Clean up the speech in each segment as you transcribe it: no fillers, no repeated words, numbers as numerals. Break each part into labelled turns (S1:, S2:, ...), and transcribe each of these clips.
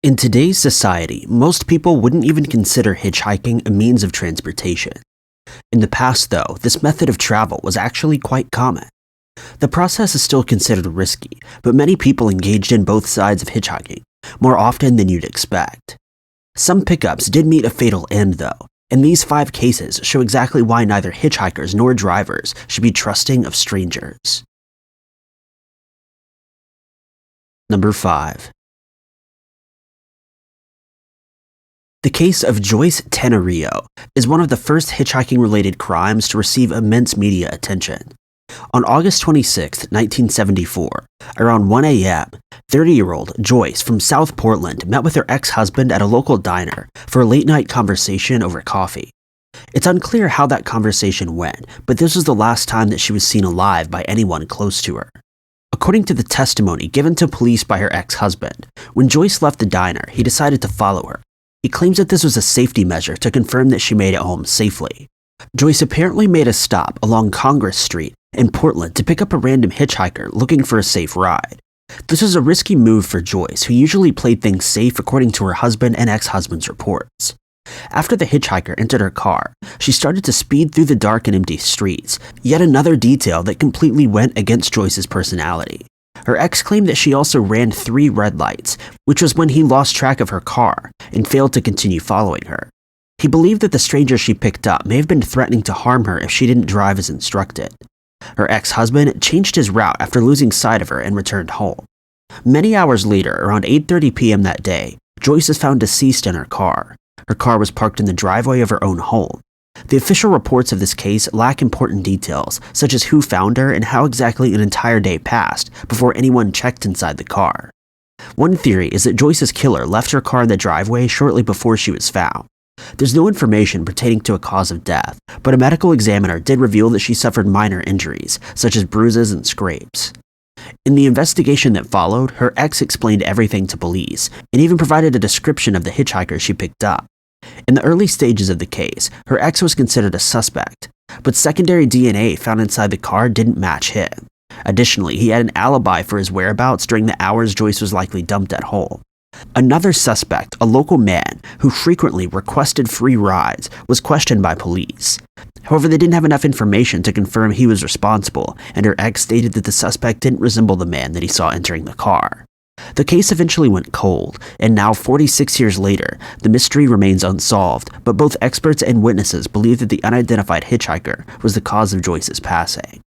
S1: In today's society, most people wouldn't even consider hitchhiking a means of transportation. In the past, though, this method of travel was actually quite common. The process is still considered risky, but many people engaged in both sides of hitchhiking, more often than you'd expect. Some pickups did meet a fatal end, though, and these 5 cases show exactly why neither hitchhikers nor drivers should be trusting of strangers. Number 5. The case of Joyce Tenorio is one of the first hitchhiking-related crimes to receive immense media attention. On August 26, 1974, around 1 a.m., 30-year-old Joyce from South Portland met with her ex-husband at a local diner for a late-night conversation over coffee. It's unclear how that conversation went, but this was the last time that she was seen alive by anyone close to her. According to the testimony given to police by her ex-husband, when Joyce left the diner, he decided to follow her. He claims that this was a safety measure to confirm that she made it home safely. Joyce apparently made a stop along Congress Street in Portland to pick up a random hitchhiker looking for a safe ride. This was a risky move for Joyce, who usually played things safe according to her husband and ex-husband's reports. After the hitchhiker entered her car, she started to speed through the dark and empty streets, yet another detail that completely went against Joyce's personality. Her ex claimed that she also ran 3 red lights, which was when he lost track of her car and failed to continue following her. He believed that the stranger she picked up may have been threatening to harm her if she didn't drive as instructed. Her ex-husband changed his route after losing sight of her and returned home. Many hours later, around 8:30 p.m. that day, Joyce is found deceased in her car. Her car was parked in the driveway of her own home. The official reports of this case lack important details, such as who found her and how exactly an entire day passed before anyone checked inside the car. One theory is that Joyce's killer left her car in the driveway shortly before she was found. There's no information pertaining to a cause of death, but a medical examiner did reveal that she suffered minor injuries, such as bruises and scrapes. In the investigation that followed, her ex explained everything to police, and even provided a description of the hitchhiker she picked up. In the early stages of the case, her ex was considered a suspect, but secondary DNA found inside the car didn't match him. Additionally, he had an alibi for his whereabouts during the hours Joyce was likely dumped at home. Another suspect, a local man who frequently requested free rides, was questioned by police. However, they didn't have enough information to confirm he was responsible, and her ex stated that the suspect didn't resemble the man that he saw entering the car. The case eventually went cold, and now 46 years later, the mystery remains unsolved, but both experts and witnesses believe that the unidentified hitchhiker was the cause of Joyce's passing.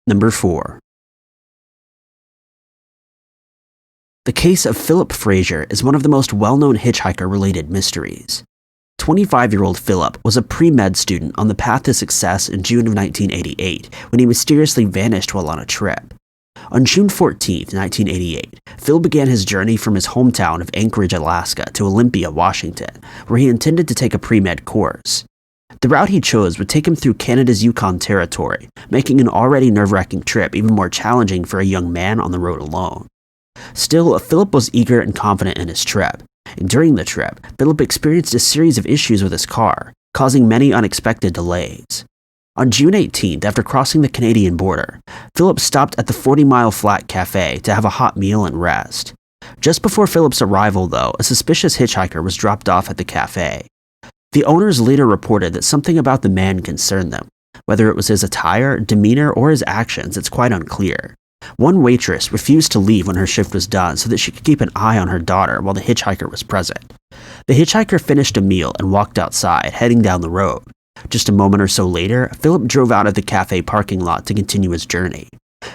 S1: Number 4. The case of Philip Frazier is one of the most well-known hitchhiker-related mysteries. 25-year-old Philip was a pre-med student on the path to success in June of 1988 when he mysteriously vanished while on a trip. On June 14, 1988, Phil began his journey from his hometown of Anchorage, Alaska to Olympia, Washington, where he intended to take a pre-med course. The route he chose would take him through Canada's Yukon Territory, making an already nerve-wracking trip even more challenging for a young man on the road alone. Still, Philip was eager and confident in his trip. During the trip, Philip experienced a series of issues with his car, causing many unexpected delays. On June 18th, after crossing the Canadian border, Philip stopped at the 40-Mile Flat Cafe to have a hot meal and rest. Just before Philip's arrival, though, a suspicious hitchhiker was dropped off at the cafe. The owners later reported that something about the man concerned them. Whether it was his attire, demeanor, or his actions, it's quite unclear. One waitress refused to leave when her shift was done so that she could keep an eye on her daughter while the hitchhiker was present. The hitchhiker finished a meal and walked outside, heading down the road. Just a moment or so later, Philip drove out of the cafe parking lot to continue his journey.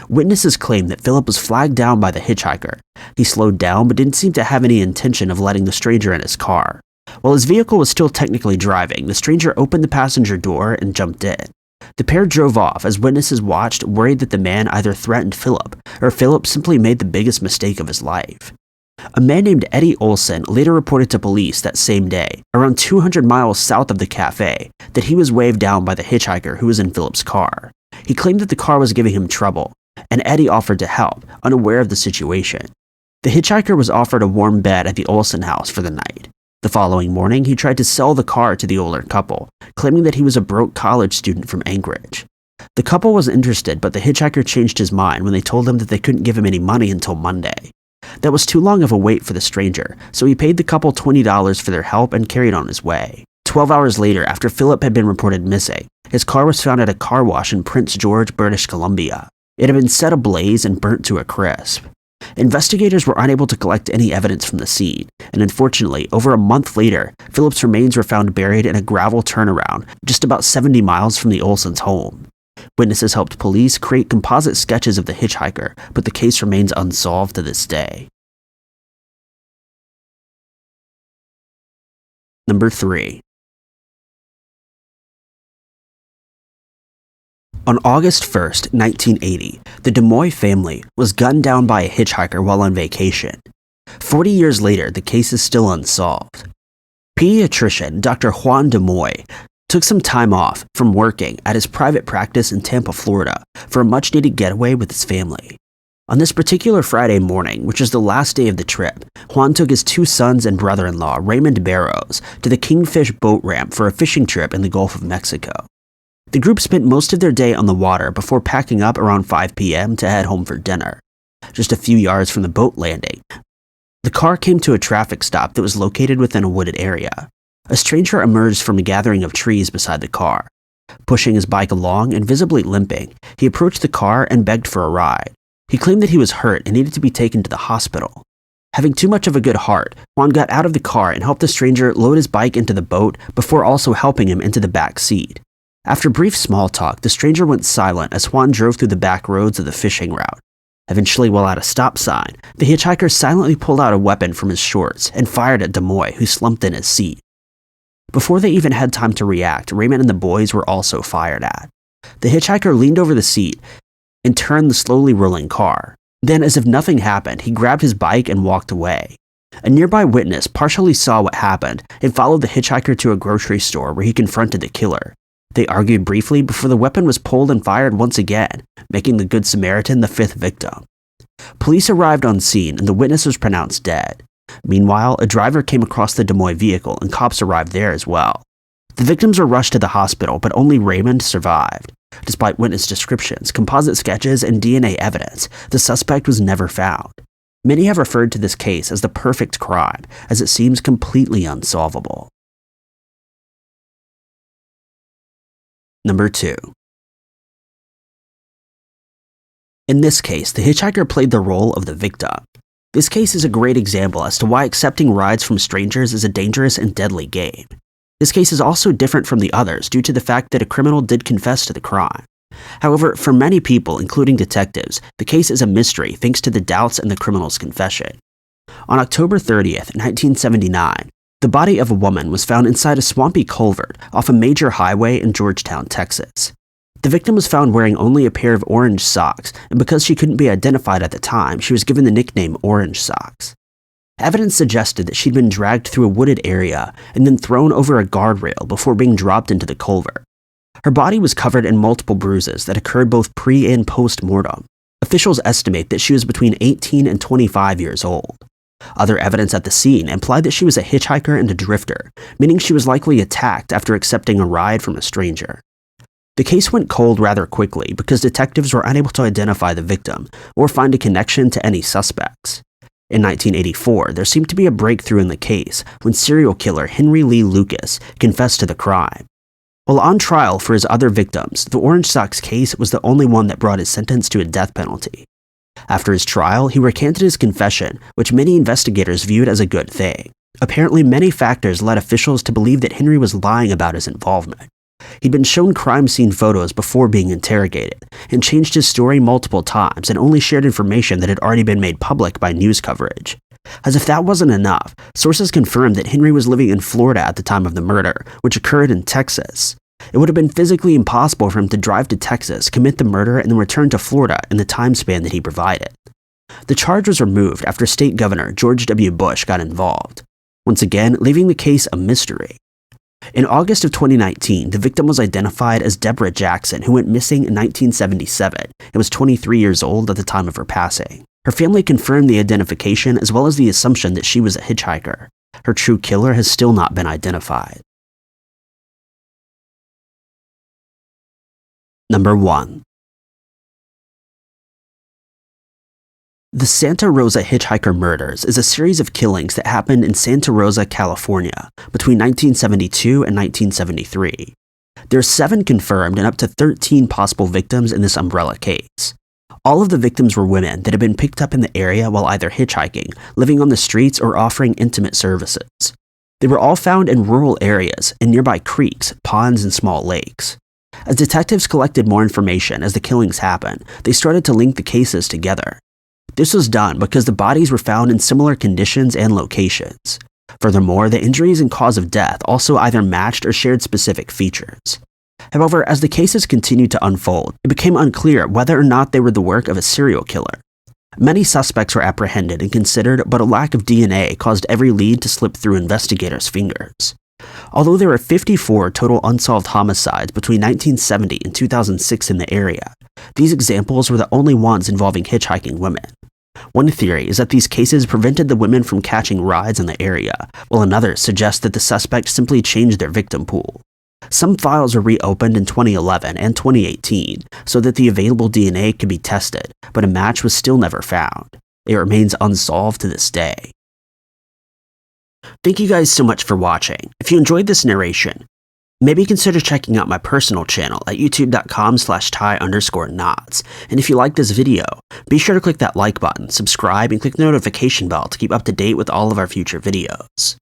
S1: Witnesses claim that Philip was flagged down by the hitchhiker. He slowed down but didn't seem to have any intention of letting the stranger in his car. While his vehicle was still technically driving, the stranger opened the passenger door and jumped in. The pair drove off as witnesses watched, worried that the man either threatened Philip or Philip simply made the biggest mistake of his life. A man named Eddie Olson later reported to police that same day, around 200 miles south of the cafe, that he was waved down by the hitchhiker who was in Philip's car. He claimed that the car was giving him trouble, and Eddie offered to help, unaware of the situation. The hitchhiker was offered a warm bed at the Olson house for the night. The following morning, he tried to sell the car to the older couple, claiming that he was a broke college student from Anchorage. The couple was interested, but the hitchhiker changed his mind when they told him that they couldn't give him any money until Monday. That was too long of a wait for the stranger, so he paid the couple $20 for their help and carried on his way. 12 hours later, after Philip had been reported missing, his car was found at a car wash in Prince George, British Columbia. It had been set ablaze and burnt to a crisp. Investigators were unable to collect any evidence from the scene, and unfortunately, over a month later, Philip's remains were found buried in a gravel turnaround just about 70 miles from the Olsons' home. Witnesses helped police create composite sketches of the hitchhiker, but the case remains unsolved to this day. Number 3. On August 1st, 1980, the DeMoy family was gunned down by a hitchhiker while on vacation. 40 years later, the case is still unsolved. Pediatrician Dr. Juan DeMoy took some time off from working at his private practice in Tampa, Florida, for a much-needed getaway with his family. On this particular Friday morning, which is the last day of the trip, Juan took his 2 sons and brother-in-law, Raymond Barrows, to the Kingfish boat ramp for a fishing trip in the Gulf of Mexico. The group spent most of their day on the water before packing up around 5 p.m. to head home for dinner. Just a few yards from the boat landing, the car came to a traffic stop that was located within a wooded area. A stranger emerged from a gathering of trees beside the car. Pushing his bike along and visibly limping, he approached the car and begged for a ride. He claimed that he was hurt and needed to be taken to the hospital. Having too much of a good heart, Juan got out of the car and helped the stranger load his bike into the boat before also helping him into the back seat. After brief small talk, the stranger went silent as Juan drove through the back roads of the fishing route. Eventually, while at a stop sign, the hitchhiker silently pulled out a weapon from his shorts and fired at DeMoy, who slumped in his seat. Before they even had time to react, Raymond and the boys were also fired at. The hitchhiker leaned over the seat and turned the slowly rolling car. Then, as if nothing happened, he grabbed his bike and walked away. A nearby witness partially saw what happened and followed the hitchhiker to a grocery store where he confronted the killer. They argued briefly before the weapon was pulled and fired once again, making the Good Samaritan the 5th victim. Police arrived on scene and the witness was pronounced dead. Meanwhile, a driver came across the DeMoy vehicle and cops arrived there as well. The victims were rushed to the hospital, but only Raymond survived. Despite witness descriptions, composite sketches, and DNA evidence, the suspect was never found. Many have referred to this case as the perfect crime, as it seems completely unsolvable. Number 2. In this case, the hitchhiker played the role of the victim. This case is a great example as to why accepting rides from strangers is a dangerous and deadly game. This case is also different from the others due to the fact that a criminal did confess to the crime. However, for many people, including detectives, the case is a mystery thanks to the doubts in the criminal's confession. On October 30th, 1979, the body of a woman was found inside a swampy culvert off a major highway in Georgetown, Texas. The victim was found wearing only a pair of orange socks, and because she couldn't be identified at the time, she was given the nickname Orange Socks. Evidence suggested that she'd been dragged through a wooded area and then thrown over a guardrail before being dropped into the culvert. Her body was covered in multiple bruises that occurred both pre- and post-mortem. Officials estimate that she was between 18 and 25 years old. Other evidence at the scene implied that she was a hitchhiker and a drifter, meaning she was likely attacked after accepting a ride from a stranger. The case went cold rather quickly because detectives were unable to identify the victim or find a connection to any suspects. In 1984, there seemed to be a breakthrough in the case when serial killer Henry Lee Lucas confessed to the crime. While on trial for his other victims, the Orange Socks case was the only one that brought his sentence to a death penalty. After his trial, he recanted his confession, which many investigators viewed as a good thing. Apparently, many factors led officials to believe that Henry was lying about his involvement. He'd been shown crime scene photos before being interrogated, and changed his story multiple times and only shared information that had already been made public by news coverage. As if that wasn't enough, sources confirmed that Henry was living in Florida at the time of the murder, which occurred in Texas. It would have been physically impossible for him to drive to Texas, commit the murder, and then return to Florida in the time span that he provided. The charge was removed after State Governor George W. Bush got involved, once again leaving the case a mystery. In August of 2019, the victim was identified as Deborah Jackson, who went missing in 1977 and was 23 years old at the time of her passing. Her family confirmed the identification as well as the assumption that she was a hitchhiker. Her true killer has still not been identified. Number 1. The Santa Rosa Hitchhiker Murders is a series of killings that happened in Santa Rosa, California, between 1972 and 1973. There are 7 confirmed and up to 13 possible victims in this umbrella case. All of the victims were women that had been picked up in the area while either hitchhiking, living on the streets, or offering intimate services. They were all found in rural areas and nearby creeks, ponds, and small lakes. As detectives collected more information as the killings happened, they started to link the cases together. This was done because the bodies were found in similar conditions and locations. Furthermore, the injuries and cause of death also either matched or shared specific features. However, as the cases continued to unfold, it became unclear whether or not they were the work of a serial killer. Many suspects were apprehended and considered, but a lack of DNA caused every lead to slip through investigators' fingers. Although there were 54 total unsolved homicides between 1970 and 2006 in the area, these examples were the only ones involving hitchhiking women. One theory is that these cases prevented the women from catching rides in the area, while another suggests that the suspect simply changed their victim pool. Some files were reopened in 2011 and 2018 so that the available DNA could be tested, but a match was still never found. It remains unsolved to this day. Thank you guys so much for watching. If you enjoyed this narration, maybe consider checking out my personal channel at youtube.com/ty_knots. And if you like this video, be sure to click that like button, subscribe, and click the notification bell to keep up to date with all of our future videos.